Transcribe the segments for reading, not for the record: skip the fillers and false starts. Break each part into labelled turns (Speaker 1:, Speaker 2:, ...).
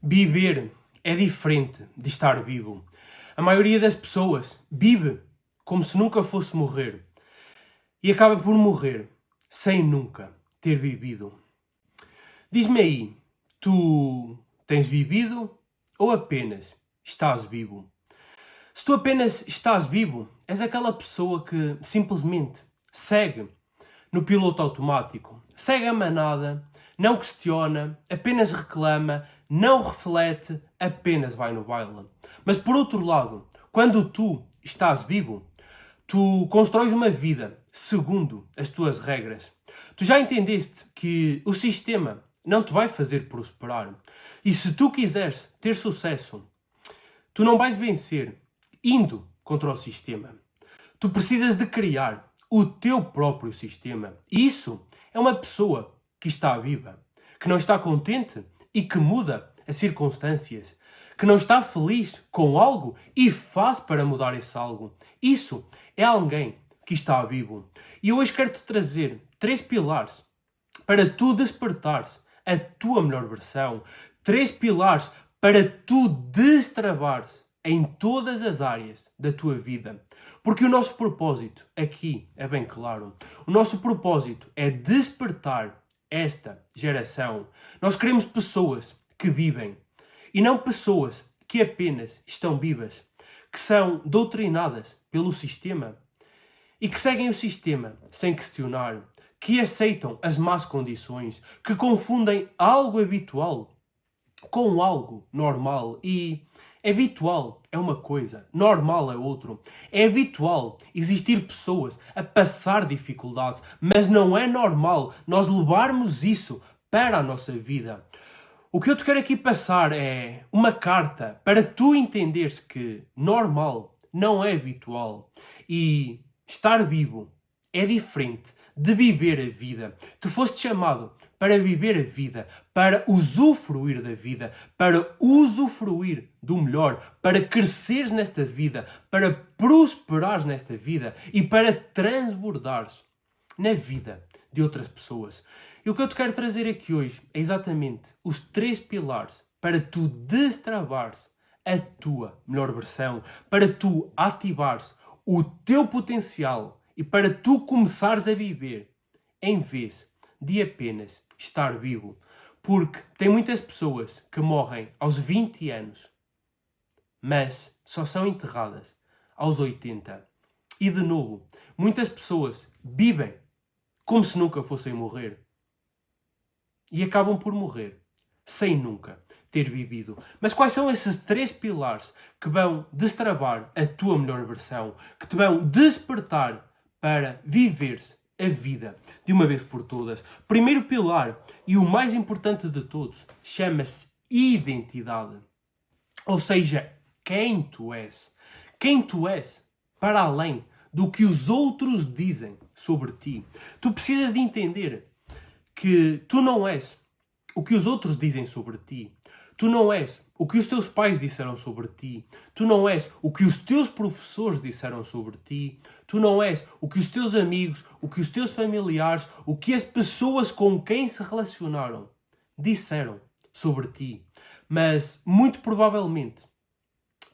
Speaker 1: Viver é diferente de estar vivo. A maioria das pessoas vive como se nunca fosse morrer e acaba por morrer sem nunca ter vivido. Diz-me aí, tu tens vivido ou apenas estás vivo? Se tu apenas estás vivo, és aquela pessoa que simplesmente segue no piloto automático, segue a manada, não questiona, apenas reclama, não reflete, apenas vai no baile. Mas por outro lado, quando tu estás vivo, tu constróis uma vida segundo as tuas regras. Tu já entendeste que o sistema não te vai fazer prosperar. E se tu quiseres ter sucesso, tu não vais vencer indo contra o sistema. Tu precisas de criar o teu próprio sistema. E isso é uma pessoa que está viva, que não está contente e que muda as circunstâncias, que não está feliz com algo e faz para mudar esse algo. Isso é alguém que está vivo. E hoje quero-te trazer 3 pilares para tu despertares a tua melhor versão. 3 pilares para tu destravares em todas as áreas da tua vida. Porque o nosso propósito aqui é bem claro. O nosso propósito é despertar esta geração. Nós queremos pessoas que vivem e não pessoas que apenas estão vivas, que são doutrinadas pelo sistema e que seguem o sistema sem questionar, que aceitam as más condições, que confundem algo habitual com algo normal. E habitual é uma coisa, normal é outro. É habitual existir pessoas a passar dificuldades, mas não é normal nós levarmos isso para a nossa vida. O que eu te quero aqui passar é uma carta para tu entenderes que normal não é habitual e estar vivo é diferente de viver a vida. Tu foste chamado para viver a vida, para usufruir da vida, para usufruir do melhor, para cresceres nesta vida, para prosperares nesta vida e para transbordares na vida de outras pessoas. E o que eu te quero trazer aqui hoje é exatamente os 3 pilares para tu destravares a tua melhor versão, para tu ativares o teu potencial e para tu começares a viver em vez de apenas estar vivo. Porque tem muitas pessoas que morrem aos 20 anos, mas só são enterradas aos 80. E de novo, muitas pessoas vivem como se nunca fossem morrer e acabam por morrer sem nunca ter vivido. Mas quais são esses 3 pilares que vão destravar a tua melhor versão, que te vão despertar para viveres a vida de uma vez por todas? Primeiro pilar, e o mais importante de todos, chama-se identidade. Ou seja, quem tu és. Quem tu és para além do que os outros dizem sobre ti. Tu precisas de entender que tu não és o que os outros dizem sobre ti. Tu não és o que os teus pais disseram sobre ti. Tu não és o que os teus professores disseram sobre ti. Tu não és o que os teus amigos, o que os teus familiares, o que as pessoas com quem se relacionaram disseram sobre ti. Mas, muito provavelmente,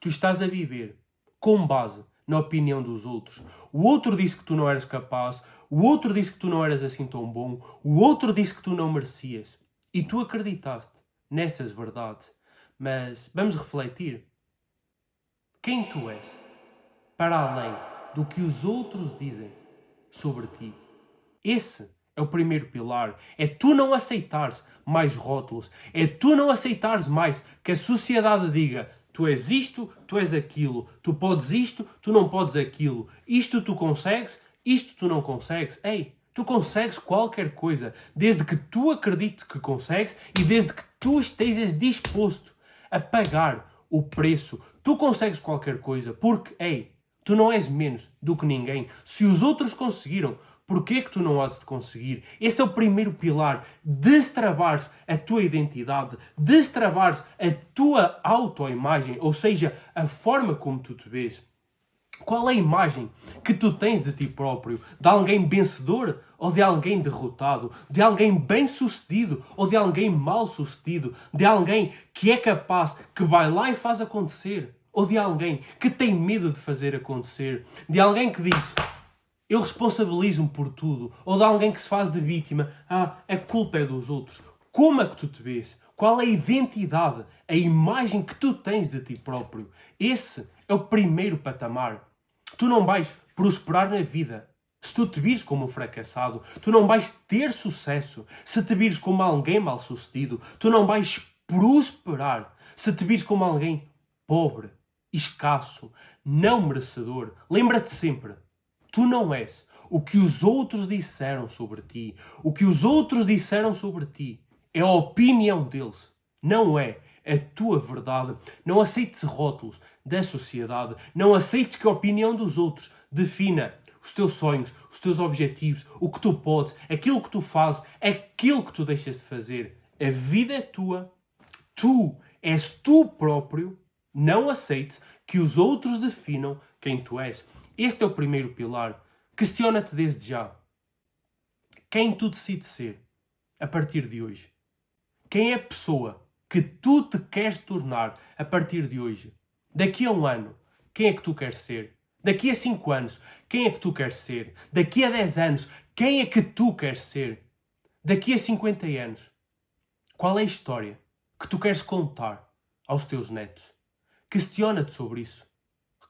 Speaker 1: tu estás a viver com base na opinião dos outros. O outro disse que tu não eras capaz, o outro disse que tu não eras assim tão bom, o outro disse que tu não merecias. E tu acreditaste nessas verdades. Mas vamos refletir. Quem tu és para além do que os outros dizem sobre ti? Esse é o primeiro pilar. É tu não aceitares mais rótulos. É tu não aceitares mais que a sociedade diga: tu és isto, tu és aquilo. Tu podes isto, tu não podes aquilo. Isto tu consegues, isto tu não consegues. Ei, tu consegues qualquer coisa, desde que tu acredites que consegues e desde que tu estejas disposto a pagar o preço. Tu consegues qualquer coisa, porque, ei, tu não és menos do que ninguém. Se os outros conseguiram, porquê que tu não has de conseguir? Esse é o primeiro pilar. Destravares a tua identidade, destravares a tua autoimagem, ou seja, a forma como tu te vês. Qual é a imagem que tu tens de ti próprio? De alguém vencedor ou de alguém derrotado? De alguém bem-sucedido ou de alguém mal-sucedido? De alguém que é capaz, que vai lá e faz acontecer? Ou de alguém que tem medo de fazer acontecer? De alguém que diz, eu responsabilizo-me por tudo? Ou de alguém que se faz de vítima, a culpa é dos outros? Como é que tu te vês? Qual é a identidade, a imagem que tu tens de ti próprio? Esse é o primeiro patamar. Tu não vais prosperar na vida se tu te vires como um fracassado. Tu não vais ter sucesso se te vires como alguém mal-sucedido. Tu não vais prosperar se te vires como alguém pobre, escasso, não merecedor. Lembra-te sempre, tu não és o que os outros disseram sobre ti. O que os outros disseram sobre ti é a opinião deles, não é a tua verdade. Não aceites rótulos da sociedade. Não aceites que a opinião dos outros defina os teus sonhos, os teus objetivos, o que tu podes, aquilo que tu fazes, aquilo que tu deixas de fazer. A vida é tua. Tu és tu próprio. Não aceites que os outros definam quem tu és. Este é o primeiro pilar. Questiona-te desde já. Quem tu decides ser a partir de hoje? Quem é a pessoa que tu te queres tornar a partir de hoje? Daqui a um ano, quem é que tu queres ser? Daqui a 5 anos, quem é que tu queres ser? Daqui a 10 anos, quem é que tu queres ser? Daqui a 50 anos, qual é a história que tu queres contar aos teus netos? Questiona-te sobre isso.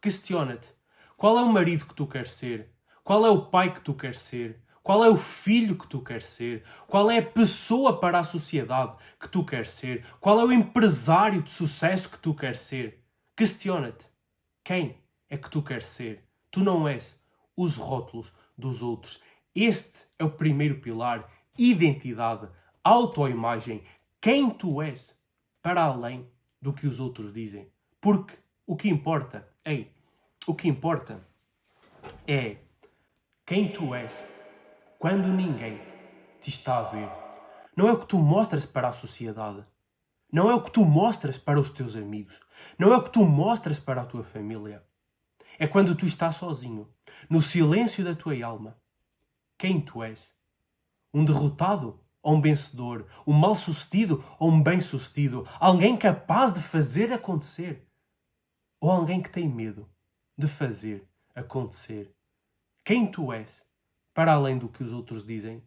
Speaker 1: Questiona-te. Qual é o marido que tu queres ser? Qual é o pai que tu queres ser? Qual é o filho que tu queres ser? Qual é a pessoa para a sociedade que tu queres ser? Qual é o empresário de sucesso que tu queres ser? Questiona-te. Quem é que tu queres ser? Tu não és os rótulos dos outros. Este é o primeiro pilar. Identidade, autoimagem. Quem tu és para além do que os outros dizem. Porque o que importa, o que importa é quem tu és quando ninguém te está a ver. Não é o que tu mostras para a sociedade. Não é o que tu mostras para os teus amigos. Não é o que tu mostras para a tua família. É quando tu estás sozinho, no silêncio da tua alma. Quem tu és? Um derrotado ou um vencedor? Um mal-sucedido ou um bem-sucedido? Alguém capaz de fazer acontecer? Ou alguém que tem medo de fazer acontecer? Quem tu és, para além do que os outros dizem?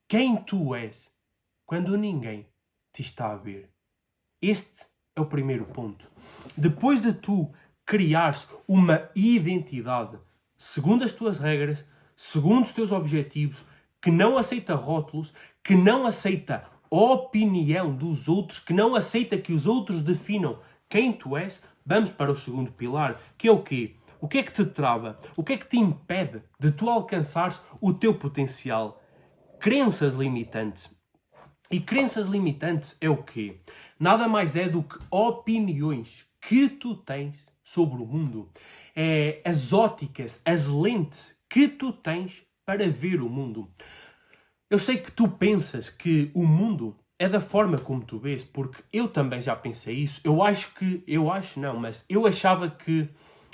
Speaker 1: Quem tu és, quando ninguém te está a ver? Este é o primeiro ponto. Depois de tu criares uma identidade, segundo as tuas regras, segundo os teus objetivos, que não aceita rótulos, que não aceita a opinião dos outros, que não aceita que os outros definam quem tu és, vamos para o segundo pilar, que é o quê? O que é que te trava? O que é que te impede de tu alcançares o teu potencial? Crenças limitantes. E crenças limitantes é o quê? Nada mais é do que opiniões que tu tens sobre o mundo. É as óticas, as lentes que tu tens para ver o mundo. Eu sei que tu pensas que o mundo é da forma como tu vês, porque eu também já pensei isso. Mas eu achava que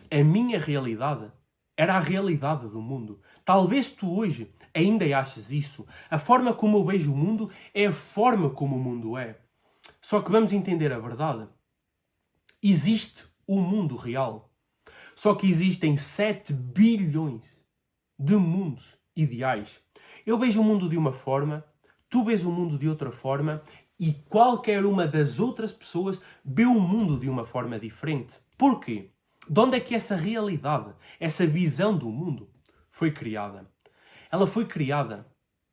Speaker 1: a minha realidade era a realidade do mundo. Talvez tu hoje ainda aches isso. A forma como eu vejo o mundo é a forma como o mundo é. Só que vamos entender a verdade. Existe o mundo real. Só que existem 7 bilhões de mundos ideais. Eu vejo o mundo de uma forma, tu vês o mundo de outra forma e qualquer uma das outras pessoas vê o mundo de uma forma diferente. Porquê? De onde é que essa realidade, essa visão do mundo foi criada? Ela foi criada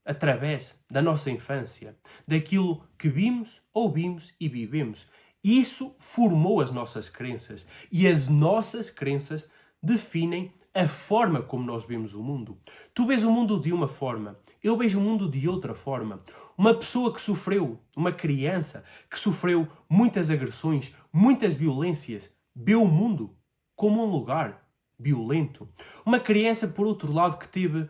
Speaker 1: através da nossa infância, daquilo que vimos, ouvimos e vivemos. Isso formou as nossas crenças e as nossas crenças definem a forma como nós vemos o mundo. Tu vês o mundo de uma forma, eu vejo o mundo de outra forma. Uma pessoa que sofreu, uma criança que sofreu muitas agressões, muitas violências, vê o mundo como um lugar violento. Uma criança, por outro lado, que teve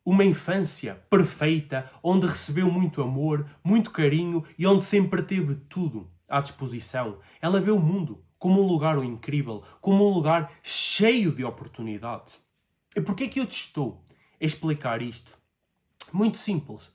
Speaker 1: uma infância perfeita, onde recebeu muito amor, muito carinho e onde sempre teve tudo à disposição. Ela vê o mundo como um lugar incrível, como um lugar cheio de oportunidades. E porquê que eu te estou a explicar isto? Muito simples.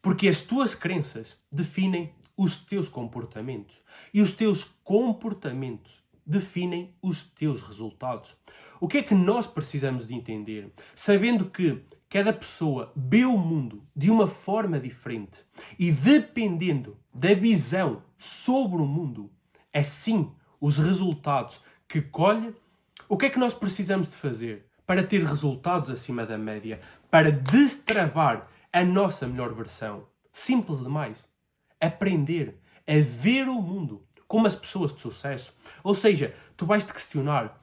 Speaker 1: Porque as tuas crenças definem os teus comportamentos. E os teus comportamentos definem os teus resultados. O que é que nós precisamos de entender? Sabendo que cada pessoa vê o mundo de uma forma diferente e dependendo da visão sobre o mundo, assim os resultados que colhe, o que é que nós precisamos de fazer para ter resultados acima da média? Para destravar a nossa melhor versão. Simples demais. Aprender a ver o mundo como as pessoas de sucesso. Ou seja, tu vais-te questionar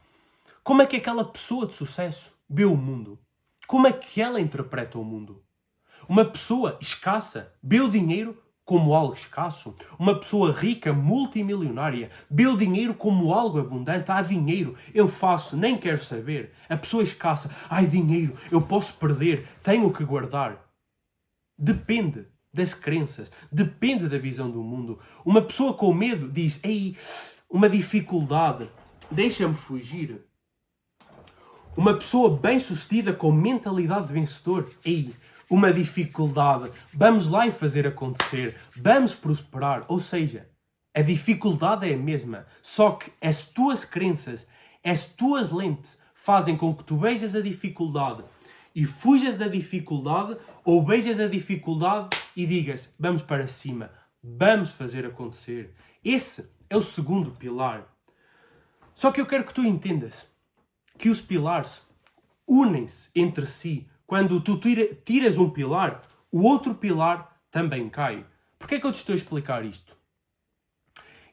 Speaker 1: como é que aquela pessoa de sucesso vê o mundo. Como é que ela interpreta o mundo? Uma pessoa escassa vê o dinheiro como algo escasso. Uma pessoa rica, multimilionária, vê o dinheiro como algo abundante. Há dinheiro, eu faço, nem quero saber. A pessoa escassa, ai dinheiro, eu posso perder, tenho que guardar. Depende das crenças, depende da visão do mundo. Uma pessoa com medo diz, ei, uma dificuldade, deixa-me fugir. Uma pessoa bem-sucedida com mentalidade de vencedor, ei, uma dificuldade, vamos lá e fazer acontecer, vamos prosperar. Ou seja, a dificuldade é a mesma, só que as tuas crenças, as tuas lentes fazem com que tu vejas a dificuldade e fujas da dificuldade, ou vejas a dificuldade e digas, vamos para cima, vamos fazer acontecer. Esse é o segundo pilar. Só que eu quero que tu entendas que os pilares unem-se entre si. Quando tu tiras um pilar, o outro pilar também cai. Porquê é que eu te estou a explicar isto?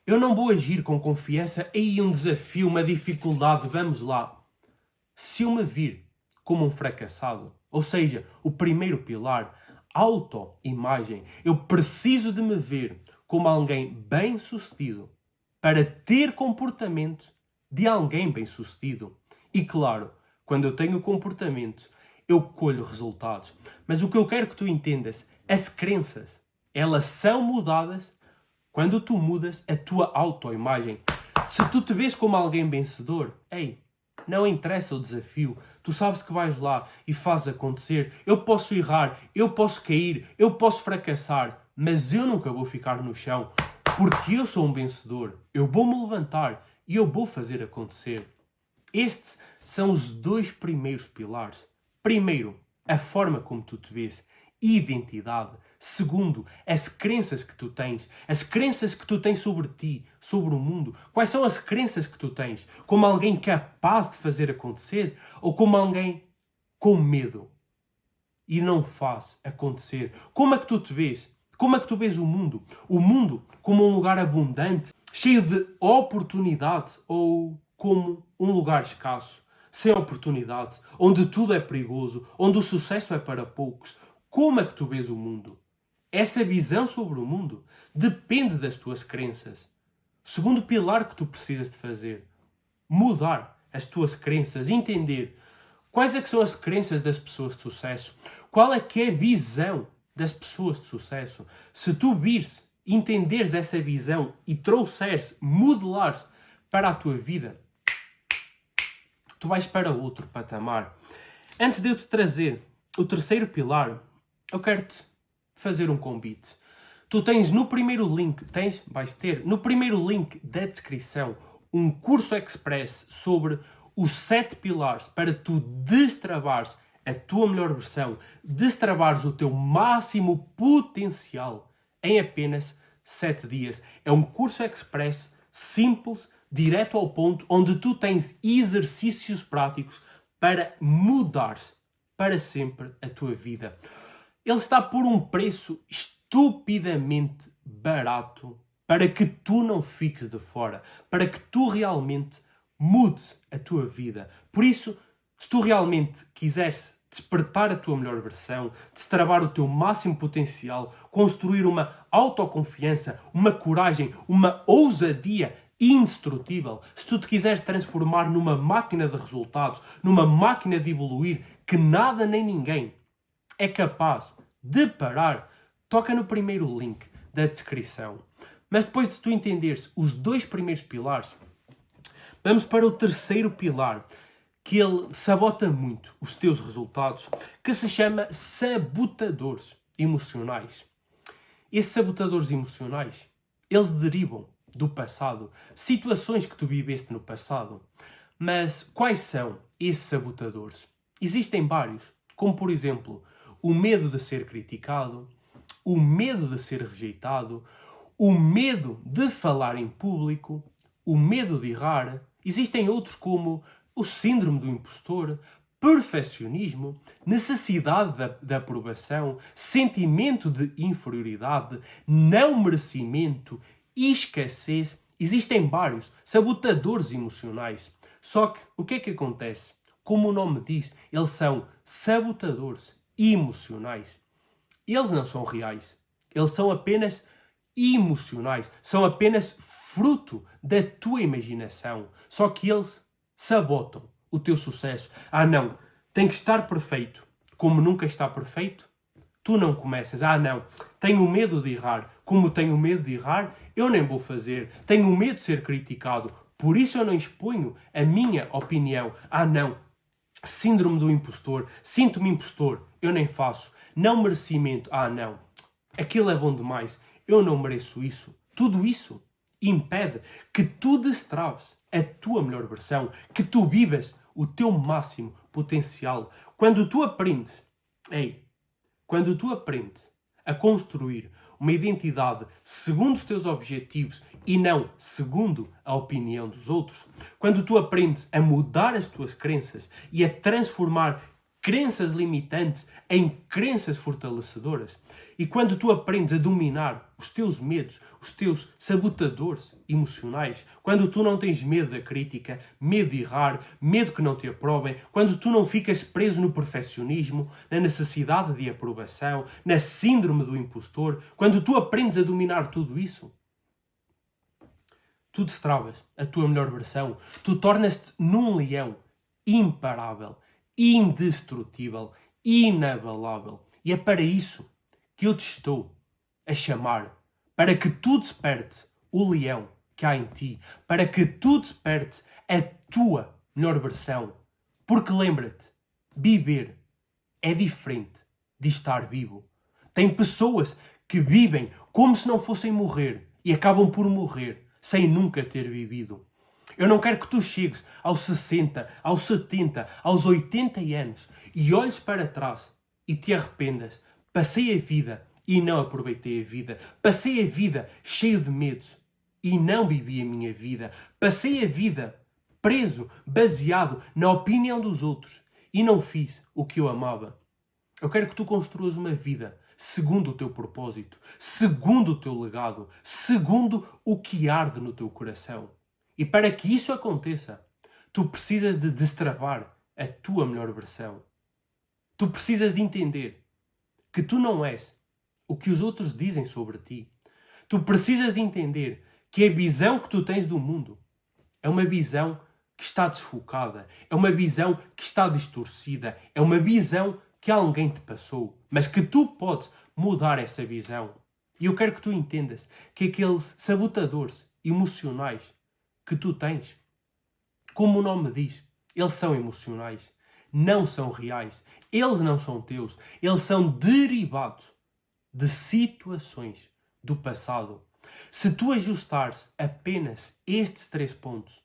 Speaker 1: Eu não vou agir com confiança em um desafio, uma dificuldade, vamos lá. Se eu me vir como um fracassado, ou seja, o primeiro pilar, autoimagem, eu preciso de me ver como alguém bem-sucedido para ter comportamento de alguém bem-sucedido. E claro, quando eu tenho comportamento, eu colho resultados. Mas o que eu quero que tu entendas, as crenças, elas são mudadas quando tu mudas a tua autoimagem. Se tu te vês como alguém vencedor, ei, não interessa o desafio. Tu sabes que vais lá e fazes acontecer. Eu posso errar, eu posso cair, eu posso fracassar, mas eu nunca vou ficar no chão, porque eu sou um vencedor. Eu vou me levantar e eu vou fazer acontecer. Estes são os dois primeiros pilares. Primeiro, a forma como tu te vês, identidade. Segundo, as crenças que tu tens. As crenças que tu tens sobre ti, sobre o mundo. Quais são as crenças que tu tens? Como alguém capaz de fazer acontecer ou como alguém com medo e não faz acontecer? Como é que tu te vês? Como é que tu vês o mundo? O mundo como um lugar abundante, cheio de oportunidade, ou como um lugar escasso, sem oportunidade, onde tudo é perigoso, onde o sucesso é para poucos? Como é que tu vês o mundo? Essa visão sobre o mundo depende das tuas crenças. Segundo pilar que tu precisas de fazer, mudar as tuas crenças, entender quais é que são as crenças das pessoas de sucesso, qual é que é a visão das pessoas de sucesso. Se tu vires, entenderes essa visão e trouxeres, modelares para a tua vida, tu vais para outro patamar. Antes de eu te trazer o terceiro pilar, eu quero-te fazer um convite. Tu tens no primeiro link, vais ter no primeiro link da descrição um curso express sobre os 7 pilares para tu destravares a tua melhor versão, destravares o teu máximo potencial em apenas 7 dias. É um curso express simples, direto ao ponto, onde tu tens exercícios práticos para mudares para sempre a tua vida. Ele está por um preço estupidamente barato para que tu não fiques de fora, para que tu realmente mudes a tua vida. Por isso, se tu realmente quiseres despertar a tua melhor versão, destravar o teu máximo potencial, construir uma autoconfiança, uma coragem, uma ousadia indestrutível, se tu te quiseres transformar numa máquina de resultados, numa máquina de evoluir, que nada nem ninguém é capaz de parar, toca no primeiro link da descrição. Mas depois de tu entenderes os 2 primeiros pilares, Vamos para o terceiro pilar, que ele sabota muito os teus resultados, que se chama sabotadores emocionais. Esses sabotadores emocionais, eles derivam do passado, situações que tu viveste no passado. Mas quais são esses sabotadores? Existem vários, como por exemplo, o medo de ser criticado, o medo de ser rejeitado, o medo de falar em público, o medo de errar. Existem outros como o síndrome do impostor, perfeccionismo, necessidade de aprovação, sentimento de inferioridade, não merecimento, escassez. Existem vários sabotadores emocionais. Só que o que é que acontece? Como o nome diz, eles são sabotadores emocionais. Eles não são reais. Eles são apenas emocionais. São apenas fruto da tua imaginação. Só que eles sabotam o teu sucesso. Ah, não, tem que estar perfeito. Como nunca está perfeito, tu não começas. Ah, não, tenho medo de errar. Como tenho medo de errar, eu nem vou fazer. Tenho medo de ser criticado. Por isso eu não exponho a minha opinião. Ah, não, síndrome do impostor. Sinto-me impostor. Eu nem faço. Não merecimento. Ah, não, aquilo é bom demais. Eu não mereço isso. Tudo isso impede que tu destraves a tua melhor versão, que tu vivas o teu máximo potencial. Quando tu aprendes a construir uma identidade segundo os teus objetivos e não segundo a opinião dos outros, quando tu aprendes a mudar as tuas crenças e a transformar crenças limitantes em crenças fortalecedoras, e quando tu aprendes a dominar os teus medos, os teus sabotadores emocionais, quando tu não tens medo da crítica, medo de errar, medo que não te aprovem, quando tu não ficas preso no perfeccionismo, na necessidade de aprovação, na síndrome do impostor, quando tu aprendes a dominar tudo isso, tu destravas a tua melhor versão, tu tornas-te num leão imparável, indestrutível, inabalável. E é para isso que eu te estou a chamar, para que tu despertes o leão que há em ti, para que tu despertes a tua melhor versão. Porque lembra-te, viver é diferente de estar vivo. Tem pessoas que vivem como se não fossem morrer e acabam por morrer sem nunca ter vivido. Eu não quero que tu chegues aos 60, aos 70, aos 80 anos e olhes para trás e te arrependas. Passei a vida e não aproveitei a vida. Passei a vida cheio de medos e não vivi a minha vida. Passei a vida preso, baseado na opinião dos outros e não fiz o que eu amava. Eu quero que tu construas uma vida segundo o teu propósito, segundo o teu legado, segundo o que arde no teu coração. E para que isso aconteça, tu precisas de destravar a tua melhor versão. Tu precisas de entender que tu não és o que os outros dizem sobre ti. Tu precisas de entender que a visão que tu tens do mundo é uma visão que está desfocada, é uma visão que está distorcida, é uma visão que alguém te passou, mas que tu podes mudar essa visão. E eu quero que tu entendas que aqueles sabotadores emocionais que tu tens, como o nome diz, eles são emocionais, não são reais, eles não são teus, eles são derivados de situações do passado. Se tu ajustares apenas estes 3 pontos,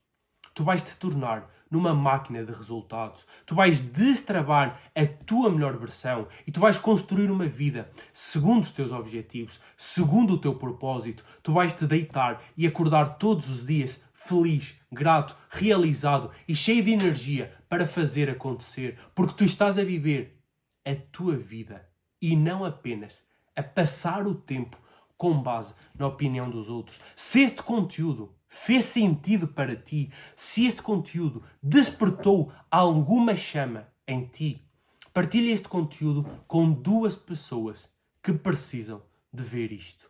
Speaker 1: tu vais te tornar numa máquina de resultados. Tu vais destravar a tua melhor versão e tu vais construir uma vida segundo os teus objetivos, segundo o teu propósito. Tu vais te deitar e acordar todos os dias feliz, grato, realizado e cheio de energia para fazer acontecer, porque tu estás a viver a tua vida e não apenas a passar o tempo com base na opinião dos outros. Se este conteúdo fez sentido para ti, se este conteúdo despertou alguma chama em ti, partilha este conteúdo com 2 pessoas que precisam de ver isto.